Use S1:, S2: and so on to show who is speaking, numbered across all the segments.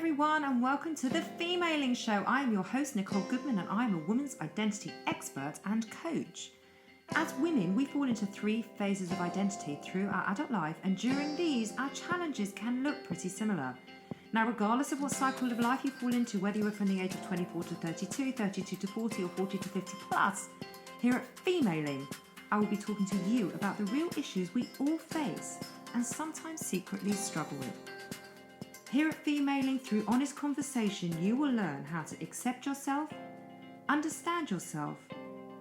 S1: everyone, and welcome to the Femaling Show. I am your host, Nicole Goodman, and I am a woman's identity expert and coach. As women, we fall into three phases of identity through our adult life, and during these, our challenges can look pretty similar. Now, regardless of what cycle of life you fall into, whether you are from the age of 24 to 32, 32 to 40, or 40 to 50 plus, here at Femaling, I will be talking to you about the real issues we all face and sometimes secretly struggle with. Here at Femaling, through honest conversation, you will learn how to accept yourself, understand yourself,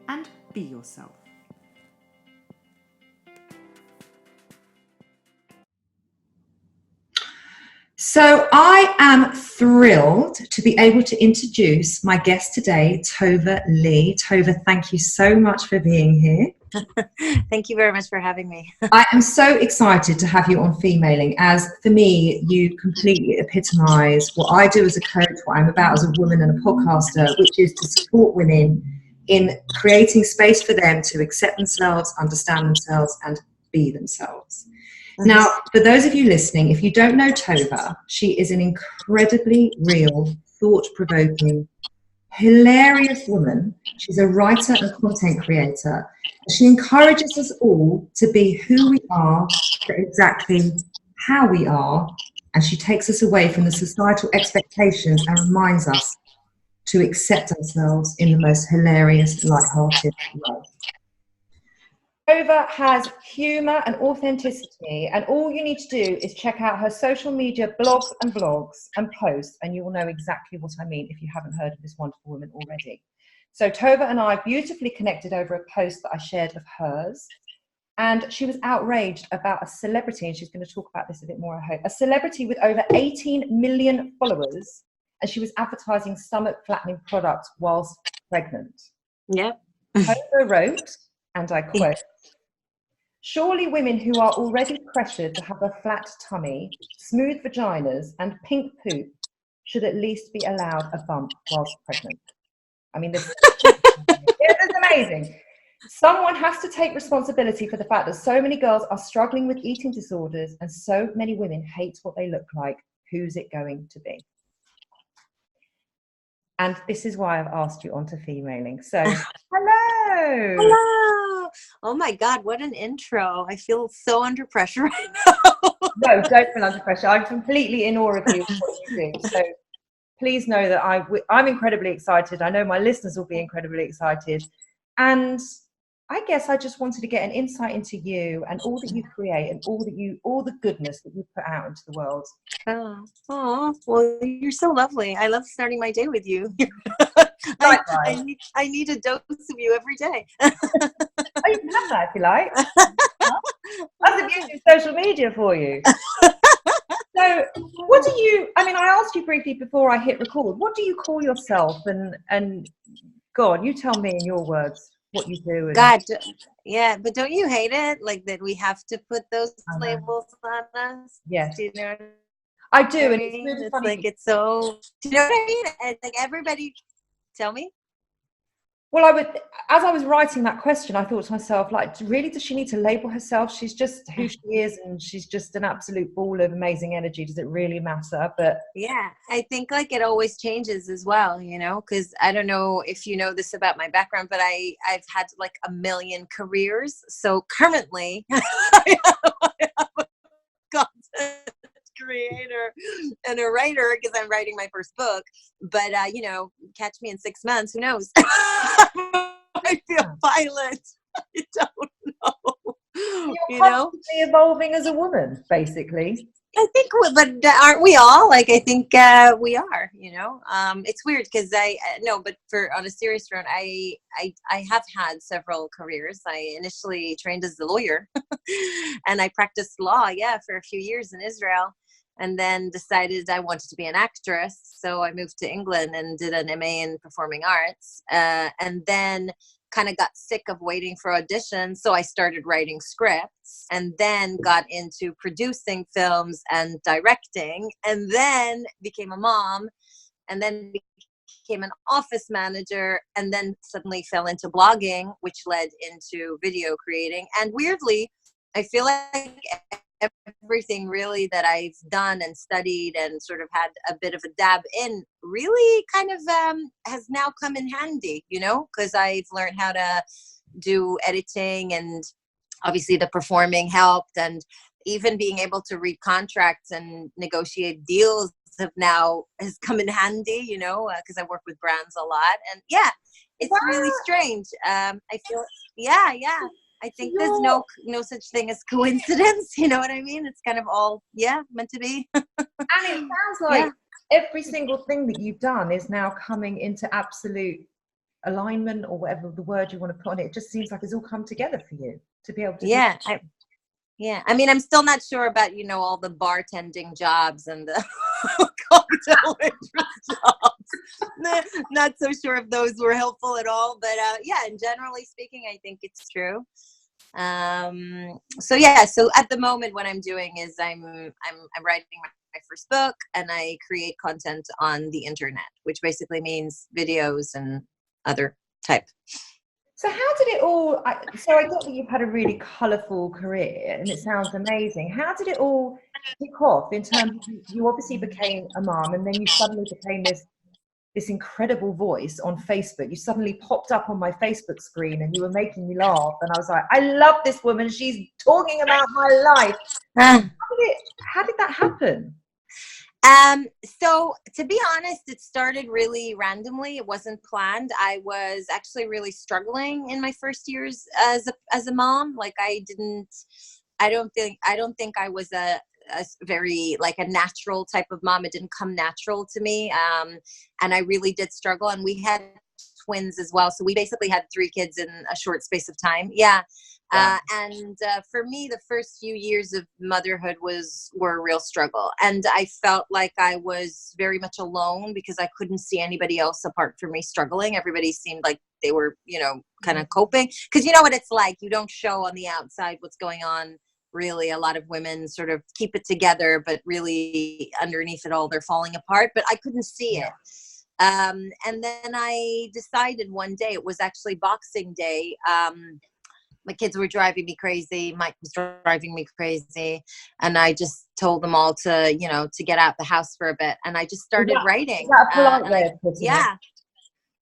S1: and be yourself. So I am thrilled to be able to introduce my guest today, Tova Leigh. Tova, thank you so much for being here.
S2: Thank you very much for having me.
S1: I am so excited to have you on Femaling, as for me, you completely epitomise what I do as a coach, what I'm about as a woman and a podcaster, which is to support women in creating space for them to accept themselves, understand themselves, and be themselves. Now, for those of you listening, if you don't know Tova, she is an incredibly real, thought-provoking, hilarious woman. She's a writer and content creator. She encourages us all to be who we are, for exactly how we are, and she takes us away from the societal expectations and reminds us to accept ourselves in the most hilarious, light-hearted way. Tova has humour and authenticity, and all you need to do is check out her social media blogs and posts, and you will know exactly what I mean if you haven't heard of this wonderful woman already. So Tova and I beautifully connected over a post that I shared of hers, and she was outraged about a celebrity, and she's going to talk about this a bit more, I hope. A celebrity with over 18 million followers, and she was advertising stomach-flattening products whilst pregnant.
S2: Yep.
S1: Tova wrote, and I quote, "Surely women who are already pressured to have a flat tummy, smooth vaginas, and pink poop should at least be allowed a bump whilst pregnant." I mean, this is amazing. Someone has to take responsibility for the fact that so many girls are struggling with eating disorders and so many women hate what they look like. Who's it going to be? And this is why I've asked you onto Femaling. So, hello.
S2: Hello. Oh my God, what an intro. I feel so under pressure right now.
S1: No, don't feel under pressure. I'm completely in awe of you and what you do. So please know that I'm incredibly excited. I know my listeners will be incredibly excited. And I guess I just wanted to get an insight into you and all that you create and all the goodness that you put out into the world.
S2: Oh, well, you're so lovely. I love starting my day with you. I need a dose of you every day.
S1: Oh, you can have that if you like. That's the beauty of social media for you. So what do you, I mean, I asked you briefly before I hit record, what do you call yourself? And God, you tell me in your words what you do.
S2: God, yeah, but don't you hate it? Like that we have to put those labels on us?
S1: Yes.
S2: Do you know what
S1: I do.
S2: I
S1: And
S2: mean?
S1: it's really
S2: It's
S1: funny.
S2: like, it's so, do you know what I mean? It's like everybody, tell me.
S1: Well, as I was writing that question, I thought to myself, like, really, does she need to label herself? She's just who she is, and she's just an absolute ball of amazing energy. Does it really matter? But
S2: yeah, I think like it always changes as well, you know, because I don't know if you know this about my background, but I've had like a million careers. So currently, I am a content creator and a writer because I'm writing my first book. But you know, catch me in 6 months, who knows? I feel violent. I don't know.
S1: you're
S2: You know,
S1: constantly evolving as a woman, basically.
S2: I think, but aren't we all? Like, I think we are. You know, it's weird because but on a serious note, I have had several careers. I initially trained as a lawyer, and I practiced law, for a few years in Israel. And then decided I wanted to be an actress. So I moved to England and did an MA in performing arts. And then kind of got sick of waiting for auditions. So I started writing scripts and then got into producing films and directing, and then became a mom, and then became an office manager, and then suddenly fell into blogging, which led into video creating. And weirdly, I feel like everything really that I've done and studied and sort of had a bit of a dab in really kind of has now come in handy, you know, because I've learned how to do editing, and obviously the performing helped, and even being able to read contracts and negotiate deals has come in handy, you know, because I work with brands a lot. And yeah, it's really strange. I feel, yeah. I think there's no such thing as coincidence. You know what I mean? It's kind of all, meant to be.
S1: And it sounds like every single thing that you've done is now coming into absolute alignment, or whatever the word you want to put on it. It just seems like it's all come together for you to be able to.
S2: I mean, I'm still not sure about, you know, all the bartending jobs and the cocktail waitress jobs. Not so sure if those were helpful at all, but and generally speaking, I think it's true. So at the moment, what I'm doing is I'm writing my first book, and I create content on the internet, which basically means videos and other type.
S1: So how did it all, so I get that you've had a really colourful career and it sounds amazing. How did it all kick off in terms of, you obviously became a mom, and then you suddenly became this incredible voice on Facebook. You suddenly popped up on my Facebook screen and you were making me laugh. And I was like, I love this woman. She's talking about my life. How did that happen?
S2: So to be honest, it started really randomly. It wasn't planned. I was actually really struggling in my first years as a mom. Like I don't think I was a very like a natural type of mom. It didn't come natural to me. And I really did struggle, and we had twins as well. So we basically had 3 kids in a short space of time. Yeah. And for me, the first few years of motherhood were a real struggle. And I felt like I was very much alone because I couldn't see anybody else apart from me struggling. Everybody seemed like they were, you know, kind of coping. Because you know what it's like. You don't show on the outside what's going on. Really, a lot of women sort of keep it together, but really underneath it all, they're falling apart. But I couldn't see it. And then I decided one day, it was actually Boxing Day, my kids were driving me crazy. Mike was driving me crazy. And I just told them all to, you know, to get out the house for a bit. And I just started writing.
S1: Is that a polite way of putting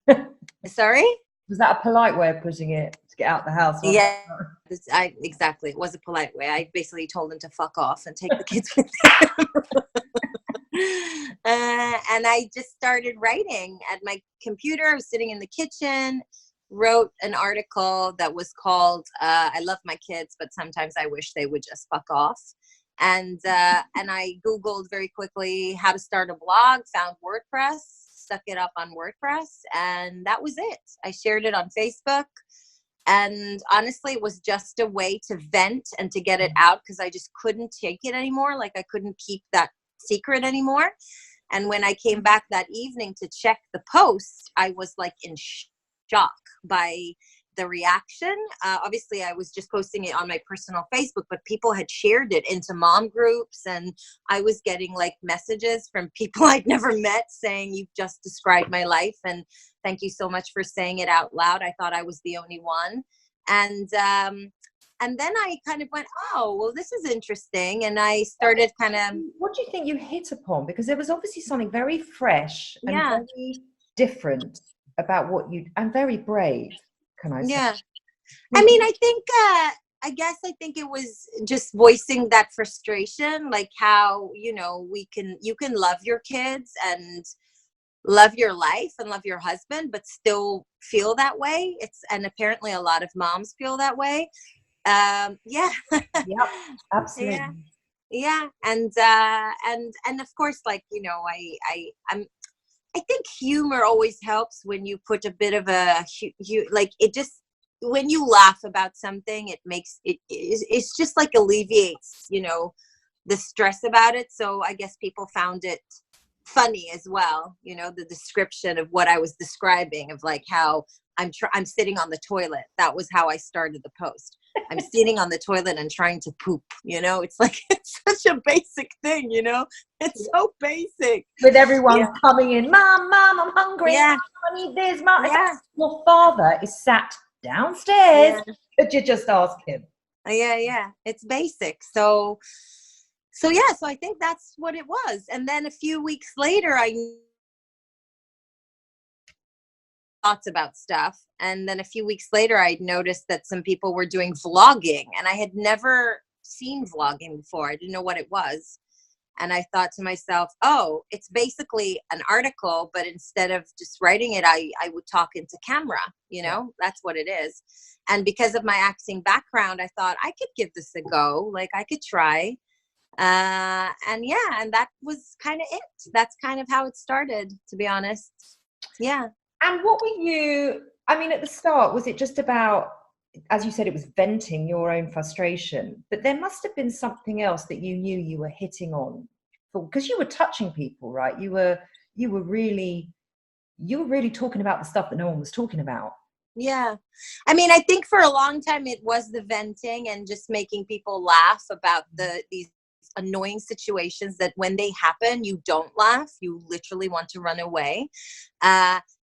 S2: it? Sorry?
S1: Was that a polite way of putting it, to get out the house?
S2: Yeah, exactly. It was a polite way. I basically told them to fuck off and take the kids with them. And I just started writing at my computer. I was sitting in the kitchen, wrote an article that was called I love my kids, but sometimes I wish they would just fuck off. And I Googled very quickly how to start a blog, found WordPress, stuck it up on WordPress, and that was it. I shared it on Facebook. And honestly, it was just a way to vent and to get it out, because I just couldn't take it anymore. Like I couldn't keep that secret anymore. And when I came back that evening to check the post, I was like in shock by the reaction. Obviously, I was just posting it on my personal Facebook, but people had shared it into mom groups, and I was getting like messages from people I'd never met saying, "You've just described my life, and thank you so much for saying it out loud. I thought I was the only one." And then I kind of went, "Oh, well, this is interesting." And I started kind of...
S1: What do you think you hit upon? Because there was obviously something very fresh and very different about what you, and very brave, can I say?
S2: Yeah. I mean, I think, I think it was just voicing that frustration, like how, you know, you can love your kids and love your life and love your husband, but still feel that way. And apparently a lot of moms feel that way.
S1: Yep, absolutely.
S2: Yeah. And of course, like, you know, I think humor always helps when you put a bit of like it just, when you laugh about something, it makes it's just like alleviates, you know, the stress about it. So I guess people found it funny as well, you know, the description of what I was describing, of like how I'm sitting on the toilet. That was how I started the post. I'm sitting on the toilet and trying to poop, you know. It's like, it's such a basic thing, you know. It's so basic.
S1: With everyone coming in, Mom, I'm hungry.
S2: Yeah.
S1: Mom, I need this. Mom. Yeah. Your father is sat downstairs. But you just ask him.
S2: Yeah. It's basic. So So yeah, so I think that's what it was. And then a few weeks later, I thoughts about stuff. And then a few weeks later, I noticed that some people were doing vlogging, and I had never seen vlogging before. I didn't know what it was. And I thought to myself, oh, it's basically an article, but instead of just writing it, I would talk into camera, you know, that's what it is. And because of my acting background, I thought I could give this a go. Like I could try. And yeah, and that was kind of it. That's kind of how it started, to be honest. Yeah.
S1: And what were you, I mean, at the start, was it just about, as you said, it was venting your own frustration, but there must have been something else that you knew you were hitting on, because you were touching people, right? You were really talking about the stuff that no one was talking about.
S2: Yeah. I mean, I think for a long time it was the venting and just making people laugh about these annoying situations that when they happen, you don't laugh. You literally want to run away.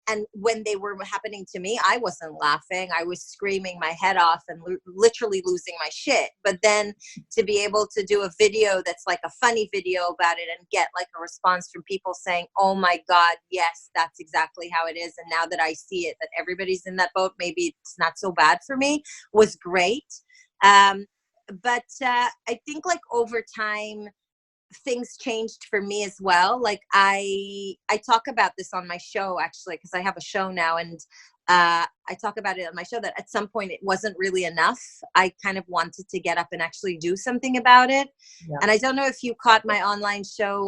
S2: And when they were happening to me, I wasn't laughing. I was screaming my head off and literally losing my shit. But then to be able to do a video that's like a funny video about it and get like a response from people saying, oh my God, yes, that's exactly how it is. And now that I see it, that everybody's in that boat, maybe it's not so bad for me, was great. But I think like over time, things changed for me as well. Like I talk about this on my show, actually, because I have a show now, and I talk about it on my show that at some point it wasn't really enough. I kind of wanted to get up and actually do something about it. Yeah. And I don't know if you caught my online show,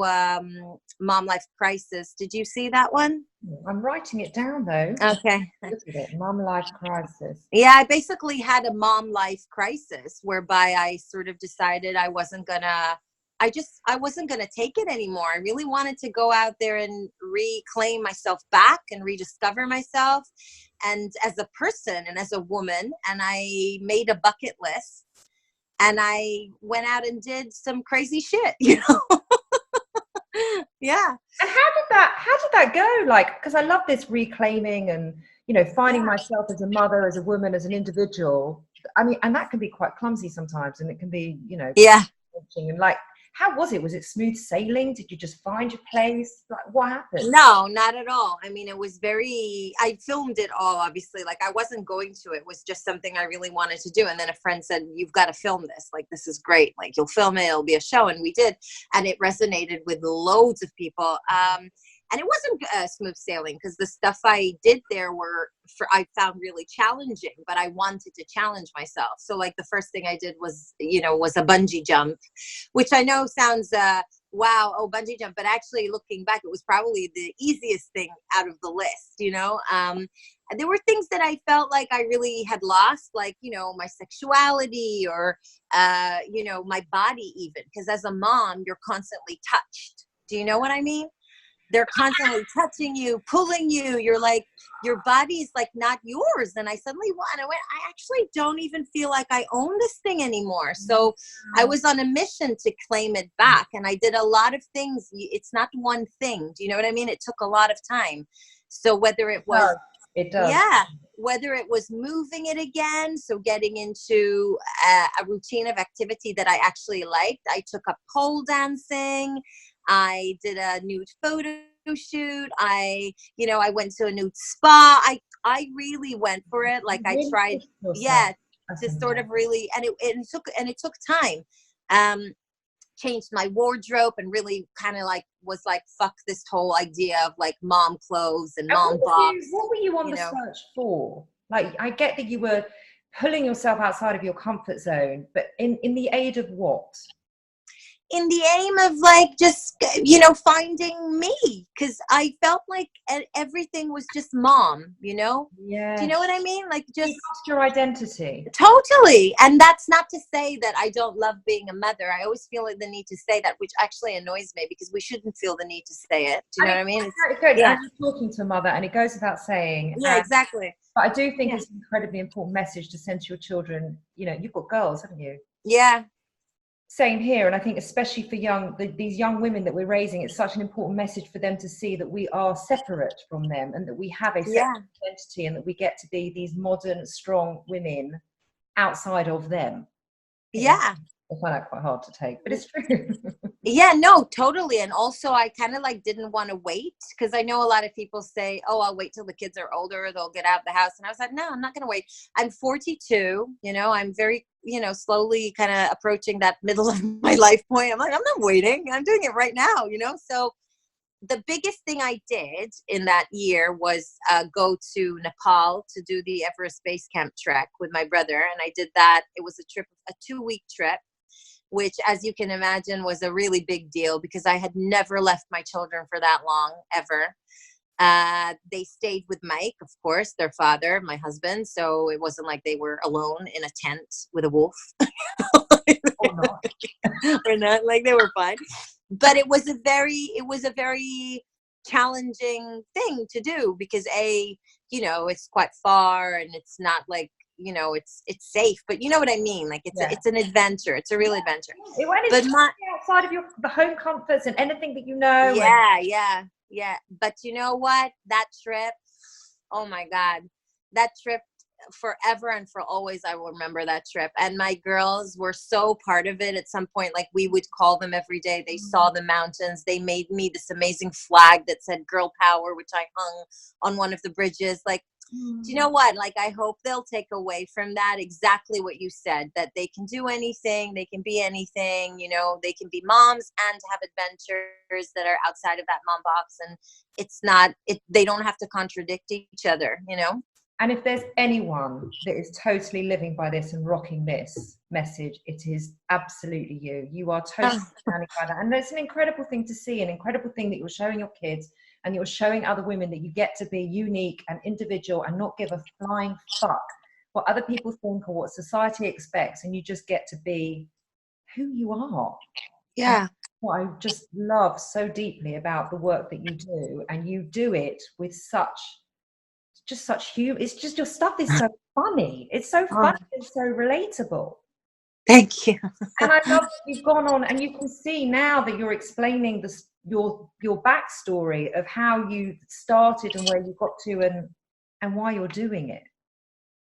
S2: Mom Life Crisis. Did you see that one?
S1: I'm writing it down though.
S2: Okay.
S1: Look at it, Mom Life Crisis.
S2: Yeah, I basically had a mom life crisis whereby I sort of decided I wasn't gonna take it anymore. I really wanted to go out there and reclaim myself back and rediscover myself and as a person and as a woman. And I made a bucket list and I went out and did some crazy shit, you know? Yeah.
S1: And how did that go? Like, because I love this reclaiming and, you know, finding myself as a mother, as a woman, as an individual. I mean, and that can be quite clumsy sometimes, and it can be, you know, and like, how was it? Was it smooth sailing? Did you just find your place? Like, what happened?
S2: No, not at all. I mean, it was I filmed it all, obviously. Like, I wasn't going to. It was just something I really wanted to do. And then a friend said, you've got to film this. Like, this is great. Like, you'll film it. It'll be a show. And we did. And it resonated with loads of people. And it wasn't smooth sailing because the stuff I did there I found really challenging, but I wanted to challenge myself. So like the first thing I did was a bungee jump, which I know sounds, wow, oh, bungee jump. But actually looking back, it was probably the easiest thing out of the list, you know? And there were things that I felt like I really had lost, like, you know, my sexuality or, you know, my body even, because as a mom, you're constantly touched. Do you know what I mean? They're constantly touching you, pulling you. You're like, your body's like not yours. And I suddenly I actually don't even feel like I own this thing anymore. So I was on a mission to claim it back. And I did a lot of things. It's not one thing. Do you know what I mean? It took a lot of time. So whether it was,
S1: it does.
S2: Yeah, whether it was moving it again, so getting into a routine of activity that I actually liked. I took up pole dancing. I did a nude photo shoot. I went to a nude spa. I really went for it. Like I tried, to sort of really, and it took time. Changed my wardrobe and really kind of like was like, fuck this whole idea of like mom clothes and mom box.
S1: What were you on the search for? Like, I get that you were pulling yourself outside of your comfort zone, but in the aid of what?
S2: In the aim of like just, you know, finding me, because I felt like everything was just mom, you know?
S1: Yeah.
S2: Do you know what I mean? Like just
S1: lost your identity.
S2: Totally. And that's not to say that I don't love being a mother. I always feel like the need to say that, which actually annoys me because we shouldn't feel the need to say it. Do you know what I mean?
S1: It's good. Yeah. As you're talking to a mother, and it goes without saying.
S2: Yeah, exactly.
S1: But I do think it's an incredibly important message to send to your children. You know, you've got girls, haven't you?
S2: Yeah.
S1: Same here. And I think especially for these young women that we're raising, it's such an important message for them to see that we are separate from them and that we have a separate identity and that we get to be these modern, strong women outside of them.
S2: Yeah.
S1: I find that quite hard to take, but it's true.
S2: Yeah, no, totally. And also I kind of like didn't want to wait, because I know a lot of people say, oh, I'll wait till the kids are older, they'll get out of the house. And I was like, no, I'm not going to wait. I'm 42, you know, I'm very, you know, slowly kind of approaching that middle of my life point. I'm like, I'm not waiting. I'm doing it right now, you know? So the biggest thing I did in that year was go to Nepal to do the Everest base camp trek with my brother. And I did that. It was a 2-week trip, which, as you can imagine, was a really big deal because I had never left my children for that long, ever. They stayed with Mike, of course, their father, my husband. So it wasn't like they were alone in a tent with a wolf. Or not, like they were fine. But it was a very challenging thing to do because you know, it's quite far and it's not like, you know, it's safe, but you know what I mean? Like it's an adventure. It's a real adventure.
S1: But outside of the home comforts and anything that you know.
S2: Yeah. But you know what? That trip, oh my God, that trip, forever and for always, I will remember that trip. And my girls were so part of it. At some point, like, we would call them every day. They saw the mountains. They made me this amazing flag that said girl power, which I hung on one of the bridges. Like, do you know what? Like, I hope they'll take away from that exactly what you said, that they can do anything, they can be anything, you know, they can be moms and have adventures that are outside of that mom box. And they don't have to contradict each other, you know?
S1: And if there's anyone that is totally living by this and rocking this message, it is absolutely you. You are totally standing by that. And it's an incredible thing to see, an incredible thing that you're showing your kids and you're showing other women that you get to be unique and individual and not give a flying fuck what other people think or what society expects. And you just get to be who you are.
S2: Yeah.
S1: And what I just love so deeply about the work that you do, and you do it with such humor. It's just, your stuff is so funny. It's so funny and so relatable.
S2: Thank you.
S1: And I love that you've gone on and you can see now that you're explaining your backstory of how you started and where you got to and why you're doing it.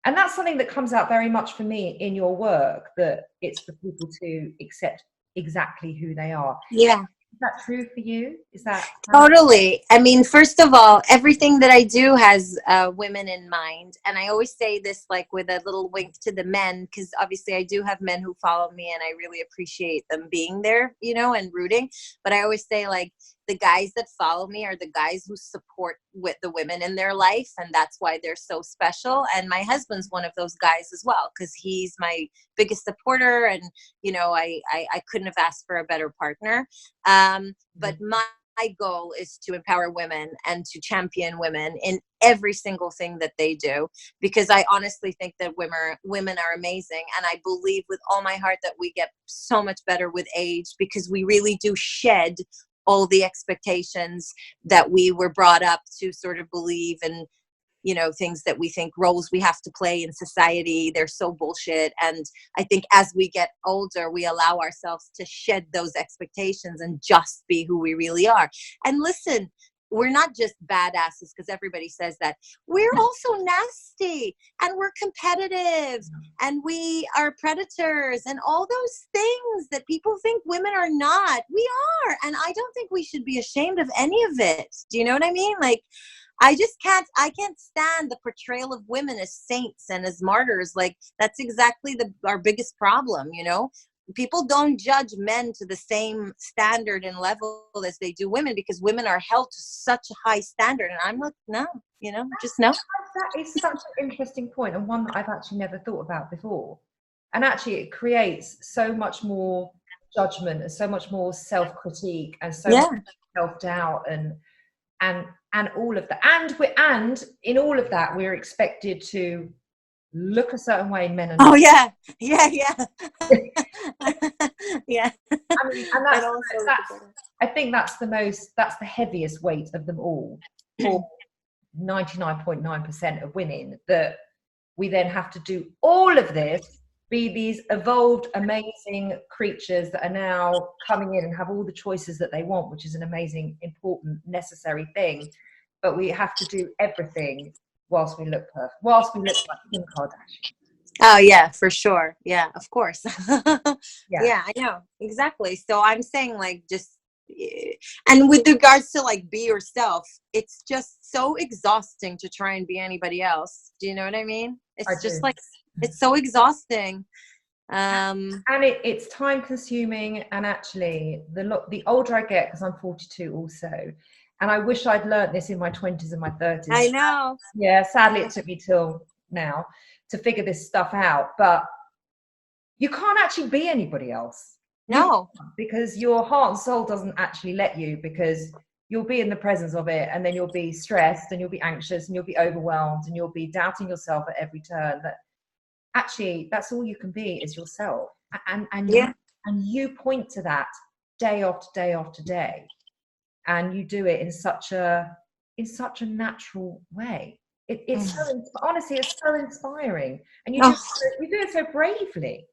S1: And that's something that comes out very much for me in your work, that it's for people to accept exactly who they are.
S2: Yeah.
S1: Is that true for you? Is that
S2: totally? I mean, first of all, everything that I do has women in mind. And I always say this, like, with a little wink to the men, because obviously I do have men who follow me and I really appreciate them being there, you know, and rooting. But I always say, like, the guys that follow me are the guys who support with the women in their life. And that's why they're so special. And my husband's one of those guys as well, because he's my biggest supporter. And, you know, I couldn't have asked for a better partner. But my goal is to empower women and to champion women in every single thing that they do, because I honestly think that women are amazing. And I believe with all my heart that we get so much better with age, because we really do shed all the expectations that we were brought up to sort of believe, and, you know, things that we think, roles we have to play in society, they're so bullshit. And I think as we get older, we allow ourselves to shed those expectations and just be who we really are. And listen, we're not just badasses, because everybody says that. We're also nasty, and we're competitive, and we are predators, and all those things that people think women are not. We are. And I don't think we should be ashamed of any of it. Do you know what I mean? Like, I can't stand the portrayal of women as saints and as martyrs. Like, that's exactly our biggest problem, you know? People don't judge men to the same standard and level as they do women, because women are held to such a high standard. And I'm like, no, you know, just no.
S1: That is such an interesting point, and one that I've actually never thought about before. And actually it creates so much more judgment and so much more self-critique and so much self-doubt and all of that. And in all of that, we're expected to look a certain way, men and
S2: oh yeah yeah
S1: I mean, and I think that's the heaviest weight of them all, for 99.9% of women, that we then have to do all of this, be these evolved, amazing creatures that are now coming in and have all the choices that they want, which is an amazing, important, necessary thing. But we have to do everything whilst we look perfect, whilst we look like Kim Kardashian.
S2: Oh yeah, for sure. Yeah, of course.
S1: Yeah,
S2: Yeah, I know. Exactly. So I'm saying like just and with regards to like be yourself, it's just so exhausting to try and be anybody else. Do you know what I mean?
S1: I
S2: It's just
S1: do.
S2: like it's so exhausting. Um
S1: And it's time consuming, and actually the older I get, because I'm 42 also, and I wish I'd learnt this in my 20s and my 30s.
S2: I know.
S1: Yeah, sadly it took me till now to figure this stuff out, but you can't actually be anybody else. You
S2: No.
S1: can't, because your heart and soul doesn't actually let you, because you'll be in the presence of it, and then you'll be stressed and you'll be anxious and you'll be overwhelmed and you'll be doubting yourself at every turn. That actually that's all you can be is yourself,
S2: Yeah.
S1: and you point to that day after day after day, and you do it in such a natural way. It's so honestly, it's so inspiring, and
S2: Oh.
S1: you do it so bravely.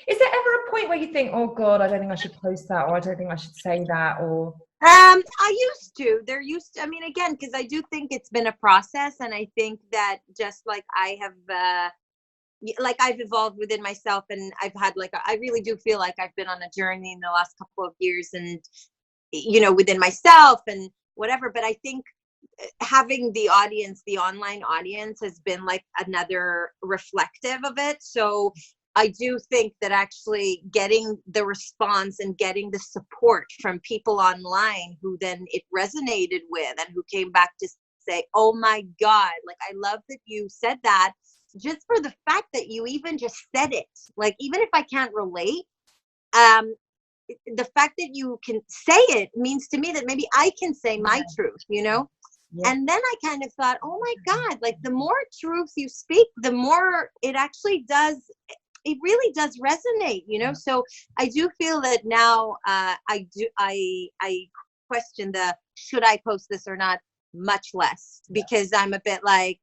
S1: Is there ever a point where you think, oh God, I don't think I should post that, or I don't think I should say that, or
S2: I used to. There used to, I mean, again, because I do think it's been a process, and I think that just like I have, like I've evolved within myself, and I've had like I really do feel like I've been on a journey in the last couple of years, and within myself and whatever. But I think having the audience, the online audience, has been like another reflective of it. So I do think that actually getting the response and getting the support from people online who then it resonated with and who came back to say, oh my God, like I love that you said that, just for the fact that you even just said it. Like, even if I can't relate, um, the fact that you can say it means to me that maybe I can say my truth.
S1: yeah,
S2: And then I kind of thought, oh my God, like the more truth you speak, the more it actually does, it really does resonate. So I do feel that now I question the should I post this or not much less, because I'm a bit like,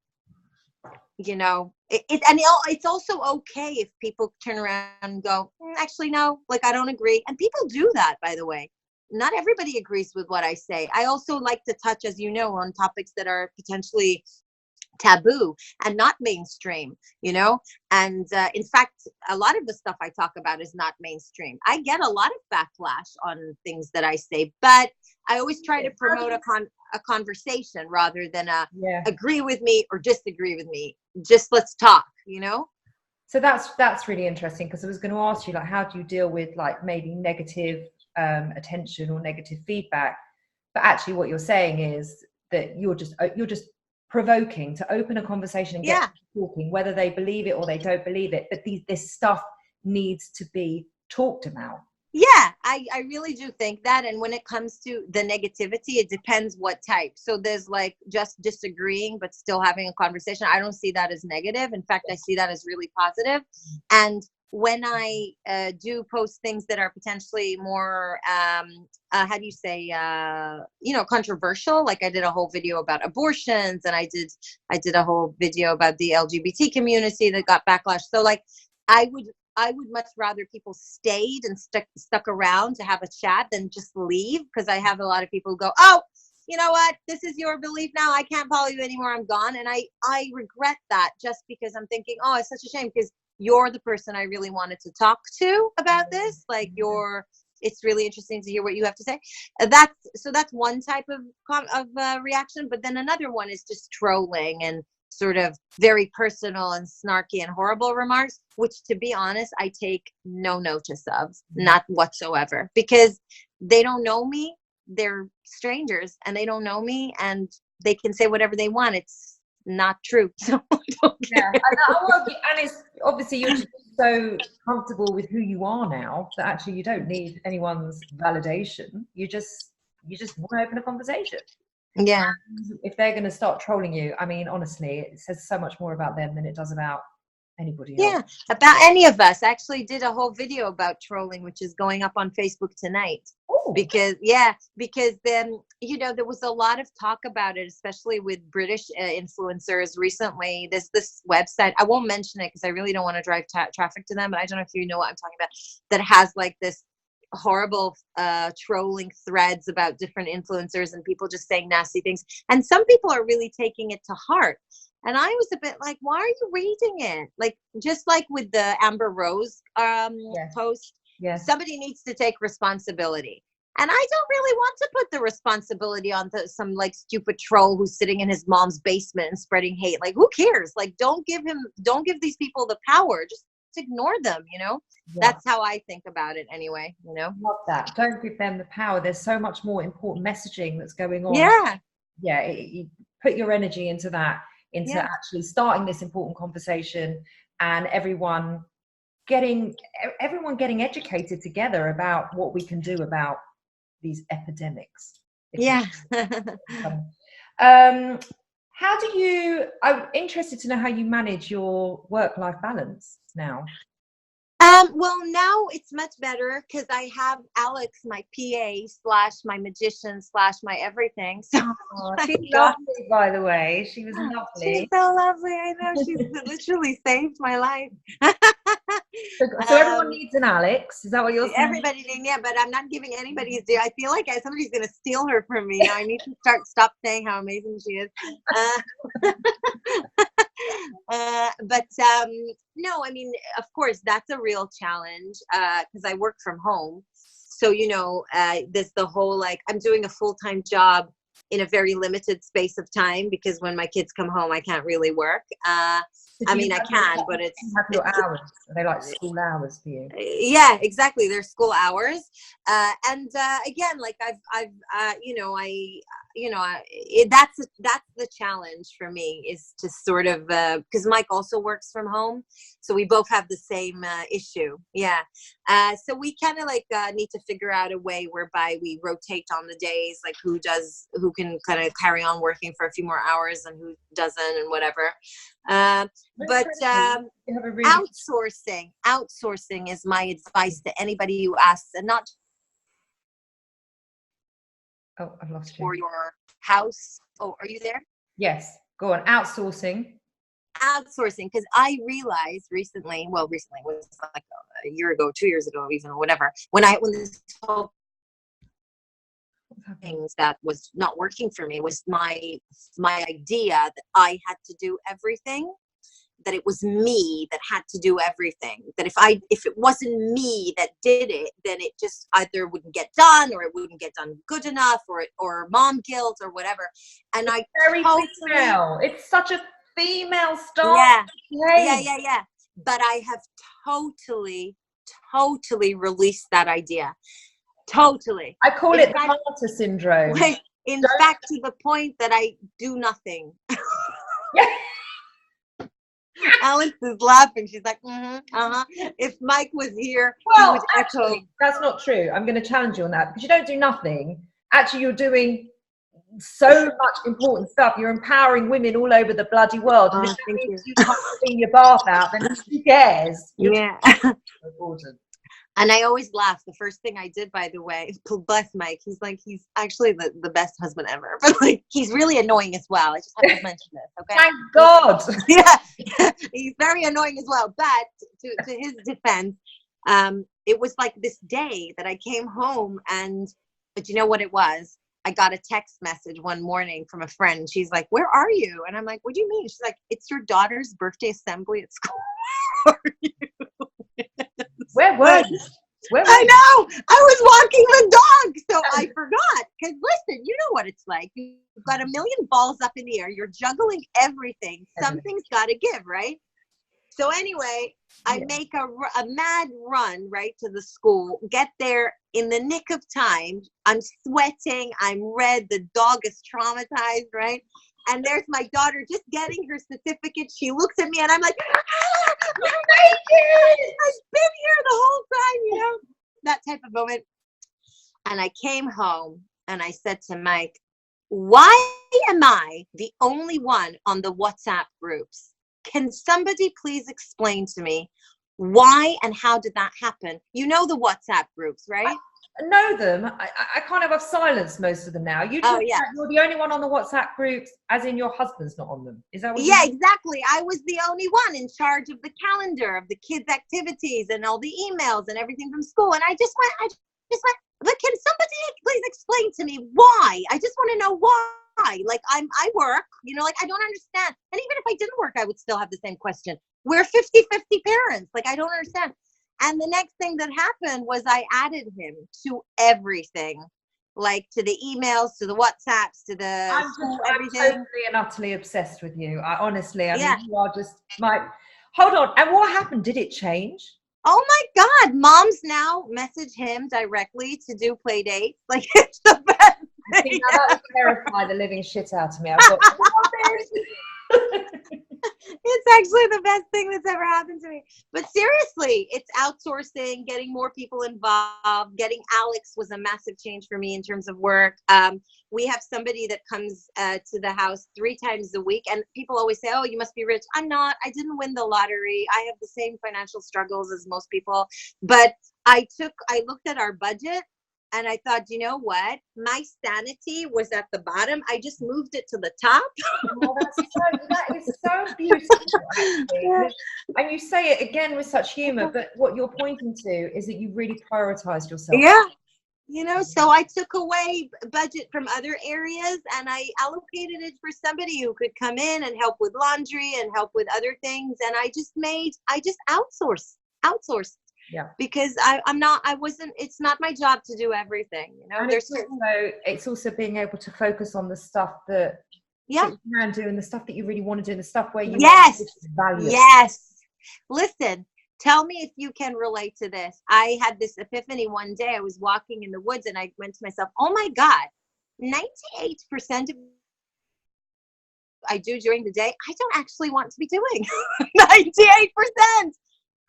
S2: it's also okay if people turn around and go, actually no, like I don't agree. And people do that, by the way. Not everybody agrees with what I say. I also like to touch, as you know, on topics that are potentially taboo and not mainstream. And in fact, a lot of the stuff I talk about is not mainstream. I get a lot of backlash on things that I say, but I always try to promote a conversation rather than
S1: yeah.
S2: agree with me or disagree with me. Just let's talk.
S1: So that's really interesting, because I was going to ask you, like, how do you deal with like maybe negative attention or negative feedback? But actually, what you're saying is that you're just provoking to open a conversation and get
S2: Yeah.
S1: people talking, whether they believe it or they don't believe it. But this stuff needs to be talked about.
S2: Yeah, I really do think that. And when it comes to the negativity, it depends what type. So there's like just disagreeing, but still having a conversation. I don't see that as negative. In fact, I see that as really positive. And when I do post things that are potentially more, how do you say, controversial, like I did a whole video about abortions, and I did a whole video about the LGBT community that got backlash. So like, I would much rather people stayed and stuck around to have a chat than just leave, because I have a lot of people go, oh, you know what? This is your belief now. I can't follow you anymore. I'm gone. And I regret that, just because I'm thinking, oh, it's such a shame, because you're the person I really wanted to talk to about this. Like it's really interesting to hear what you have to say. That's one type of reaction. But then another one is just trolling and sort of very personal and snarky and horrible remarks, which, to be honest, I take no notice of, not whatsoever, because they don't know me. They're strangers and they don't know me, and they can say whatever they want. It's not true. So I don't care.
S1: And it's obviously you're just so comfortable with who you are now that actually you don't need anyone's validation. You just want to open a conversation.
S2: Yeah.
S1: And if they're going to start trolling you, I mean, honestly, it says so much more about them than it does about anybody else.
S2: Yeah, about any of us. I actually did a whole video about trolling, which is going up on Facebook tonight.
S1: Ooh.
S2: Because then, there was a lot of talk about it, especially with British influencers recently. There's this website, I won't mention it because I really don't want to drive traffic to them, but I don't know if you know what I'm talking about, that has like this horrible trolling threads about different influencers and people just saying nasty things. And some people are really taking it to heart. And I was a bit like, why are you reading it? Like, just like with the Amber Rose post, somebody needs to take responsibility. And I don't really want to put the responsibility on some like stupid troll who's sitting in his mom's basement and spreading hate. Like, who cares? Like, don't give these people the power. Just ignore them, you know? That's how I think about it anyway, you know?
S1: Love that. Don't give them the power. There's so much more important messaging that's going on. You put your energy into that, into actually starting this important conversation, and everyone getting educated together about what we can do about these epidemics. How do you, I'm interested to know how you manage your work-life balance now.
S2: Well, now it's much better because I have Alex, my PA / my magician / my everything. So
S1: she's lovely, by the way. She was lovely.
S2: She's so lovely. I know. She's literally saved my life.
S1: So everyone needs an Alex. Is that what you're saying?
S2: Everybody needs, but I'm not giving anybody his due. I feel like somebody's going to steal her from me. Now I need to stop saying how amazing she is. But no, I mean, of course, that's a real challenge because I work from home. So, you know, there's the whole, like, I'm doing a full-time job in a very limited space of time because when my kids come home, I can't really work. I mean, I can, but it's...
S1: You have your hours. Are they like school hours for you?
S2: Yeah, exactly. They're school hours. And again, like that's the challenge for me, is to sort of, because Mike also works from home. So we both have the same issue. Yeah. So we kind of like need to figure out a way whereby we rotate on the days, like who can kind of carry on working for a few more hours and who doesn't and whatever. But outsourcing is my advice to anybody who asks, and not
S1: I've lost you.
S2: For your house. Oh, are you there?
S1: Yes, go on. Outsourcing,
S2: because I realized recently was like a year ago, 2 years ago, even whatever, when this whole things that was not working for me was my idea that I had to do everything, that it was me that had to do everything, that if it wasn't me that did it, then it just either wouldn't get done or it wouldn't get done good enough, or mom guilt or whatever. And I
S1: very female. It's such a female style.
S2: Yeah. But I have totally released that idea. Totally.
S1: I call it the martyr syndrome.
S2: In fact, to the point that I do nothing. Alex is laughing. She's like, If Mike was here, he would echo.
S1: That's not true. I'm going to challenge you on that, because you don't do nothing. Actually, you're doing so much important stuff. You're empowering women all over the bloody world. And if you can't clean your bath out, then who cares?
S2: Yeah.
S1: Important.
S2: And I always laugh. The first thing I did, by the way, bless Mike, he's actually the best husband ever. But like, he's really annoying as well. I just have to mention this, okay?
S1: Thank God.
S2: Yeah, he's very annoying as well. But to his defense, it was like this day that I came home, but you know what it was? I got a text message one morning from a friend. She's like, "Where are you?" And I'm like, "What do you mean?" She's like, "It's your daughter's birthday assembly at school." Where are you?
S1: Where were you?
S2: I know. I was walking the dog, so I forgot. Because listen, you know what it's like. You've got a million balls up in the air. You're juggling everything. Something's got to give, right? So anyway, I make a mad run right to the school. Get there in the nick of time. I'm sweating. I'm red. The dog is traumatized, right? And there's my daughter just getting her certificate. She looks at me and I'm like, I made it! I've been here the whole time, you know, that type of moment. And I came home and I said to Mike, why am I the only one on the WhatsApp groups? Can somebody please explain to me why and how did that happen? You know the WhatsApp groups, right?
S1: I know them. I kind of have silenced most of them now. You're the only one on the WhatsApp groups, as in your husband's not on them. Is that what?
S2: Yeah, exactly. I was the only one in charge of the calendar of the kids' activities and all the emails and everything from school. And I just Just like, but can somebody please explain to me why? I just want to know why. Like I work, you know, like I don't understand. And even if I didn't work, I would still have the same question. We're 50-50 parents. Like I don't understand. And the next thing that happened was I added him to everything, like to the emails, to the WhatsApps, to the everything.
S1: I'm totally and utterly obsessed with you. I honestly, I
S2: Yeah.
S1: mean, you are just my. Hold on. And what happened? Did it change?
S2: Oh my God, moms now message him directly to do play dates. Like it's the best thing.
S1: Now that would terrify the living shit out of me. I've got
S2: It's actually the best thing that's ever happened to me. But seriously, it's outsourcing, getting more people involved. Getting Alex was a massive change for me in terms of work. We have somebody that comes to the house 3 times a week, and people always say, oh, you must be rich. I'm not. I didn't win the lottery. I have the same financial struggles as most people. But I looked at our budget, and I thought, you know what? My sanity was at the bottom. I just moved it to the top.
S1: Oh, that is so beautiful, actually.
S2: Yeah.
S1: And you say it again with such humor, but what you're pointing to is that you really prioritized yourself.
S2: Yeah. You know, so I took away budget from other areas and I allocated it for somebody who could come in and help with laundry and help with other things. And I just outsourced.
S1: Yeah.
S2: Because it's not my job to do everything, you know.
S1: And it's also being able to focus on the stuff that you can do and the stuff that you really want to do and the stuff where you value.
S2: Yes. Listen, tell me if you can relate to this. I had this epiphany one day. I was walking in the woods and I went to myself, oh my God, 98% of I do during the day, I don't actually want to be doing. 98%.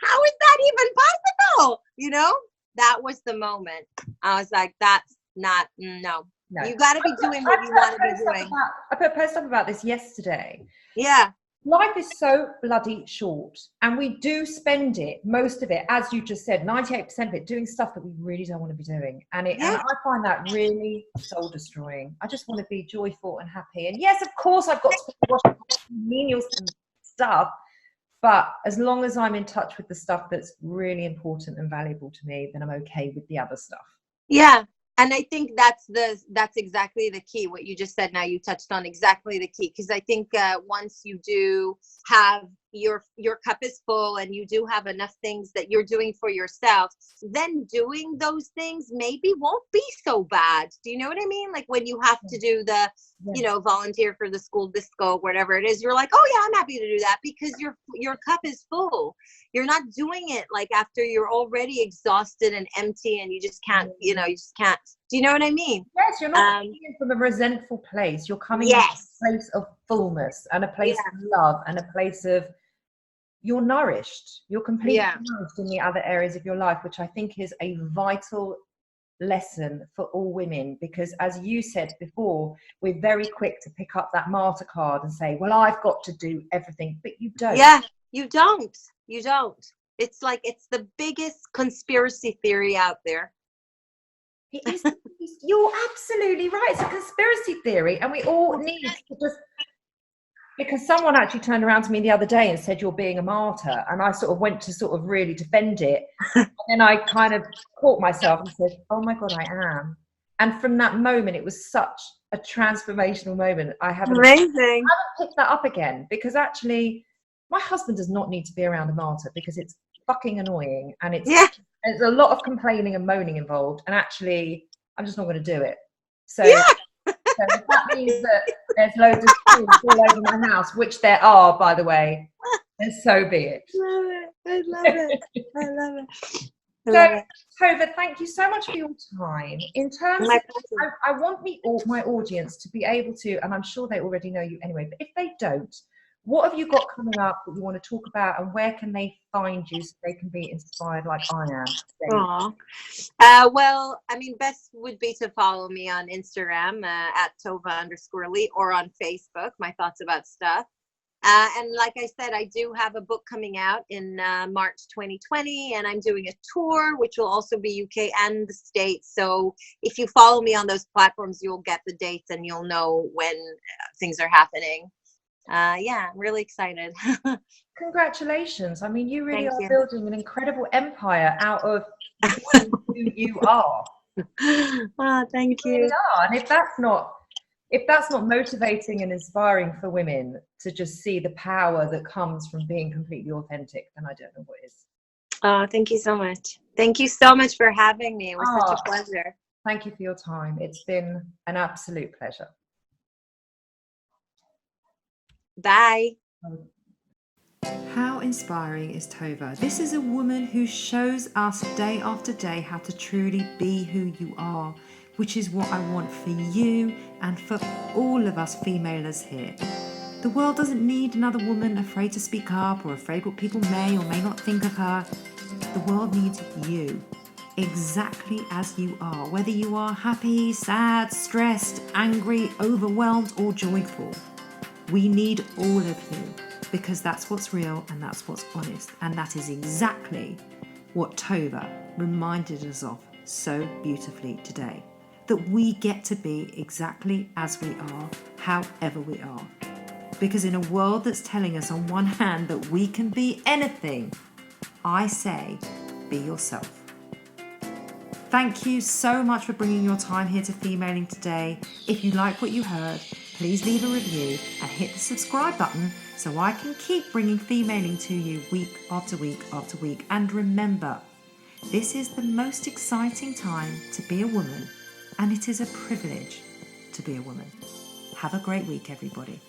S2: How is that even possible? You know, that was the moment. I was like, that's not, no. You got to be doing what you want to be doing.
S1: I put a post up about this yesterday.
S2: Yeah.
S1: Life is so bloody short, and we do spend it, most of it, as you just said, 98% of it, doing stuff that we really don't want to be doing. And I find that really soul destroying. I just want to be joyful and happy. And yes, of course, I've got to watch menial stuff. But as long as I'm in touch with the stuff that's really important and valuable to me, then I'm okay with the other stuff.
S2: Yeah. And I think that's exactly the key. What you just said now, you touched on exactly the key. Because I think once you do have your cup is full and you do have enough things that you're doing for yourself, then doing those things maybe won't be so bad. Do you know what I mean? Like when you have to do the, you know, volunteer for the school disco, whatever it is, you're like, oh yeah, I'm happy to do that because your cup is full. You're not doing it like after you're already exhausted and empty and you just can't, you know, you just can't. Do you know what I mean?
S1: Yes, you're not coming from a resentful place. You're coming from a place of fullness and a place of love and a place of you're nourished. You're completely nourished in the other areas of your life, which I think is a vital lesson for all women, because as you said before, we're very quick to pick up that martyr card and say, well, I've got to do everything, but you don't.
S2: Yeah, you don't. It's like it's the biggest conspiracy theory out there.
S1: It is. You're absolutely right. It's a conspiracy theory, and we all need to just, because someone actually turned around to me the other day and said, you're being a martyr. And I sort of went to sort of really defend it. And then I kind of caught myself and said, oh my God, I am. And from that moment, it was such a transformational moment. I haven't picked that up again, because actually my husband does not need to be around a martyr, because it's fucking annoying. And there's a lot of complaining and moaning involved. And actually, I'm just not going to do it. So that means that there's loads of schools all over my house, which there are, by the way, and so be it.
S2: I love it.
S1: So, Tova, thank you so much for your time. In terms of, I want my audience to be able to, and I'm sure they already know you anyway, but if they don't, what have you got coming up that you want to talk about, and where can they find you so they can be inspired like I am?
S2: Well, I mean, best would be to follow me on Instagram at Tova_Leigh, or on Facebook, my thoughts about stuff. And like I said, I do have a book coming out in March 2020, and I'm doing a tour, which will also be UK and the States. So if you follow me on those platforms, you'll get the dates and you'll know when things are happening. I'm really excited.
S1: Congratulations. I mean, you really are building an incredible empire out of who you are.
S2: Oh, thank
S1: We really
S2: you.
S1: are. And if that's not motivating and inspiring for women to just see the power that comes from being completely authentic, then I don't know what is.
S2: Oh, thank you so much. Thank you so much for having me. It was such a pleasure.
S1: Thank you for your time. It's been an absolute pleasure.
S2: Bye.
S1: How inspiring is Tova? This is a woman who shows us day after day how to truly be who you are, which is what I want for you and for all of us femalers here. The world doesn't need another woman afraid to speak up or afraid what people may or may not think of her. The world needs you, exactly as you are, whether you are happy, sad, stressed, angry, overwhelmed, or joyful. We need all of you because that's what's real and that's what's honest. And that is exactly what Tova reminded us of so beautifully today. That we get to be exactly as we are, however we are. Because in a world that's telling us on one hand that we can be anything, I say, be yourself. Thank you so much for bringing your time here to Femaling today. If you like what you heard, please leave a review and hit the subscribe button so I can keep bringing Femaling to you week after week after week. And remember, this is the most exciting time to be a woman, and it is a privilege to be a woman. Have a great week, everybody.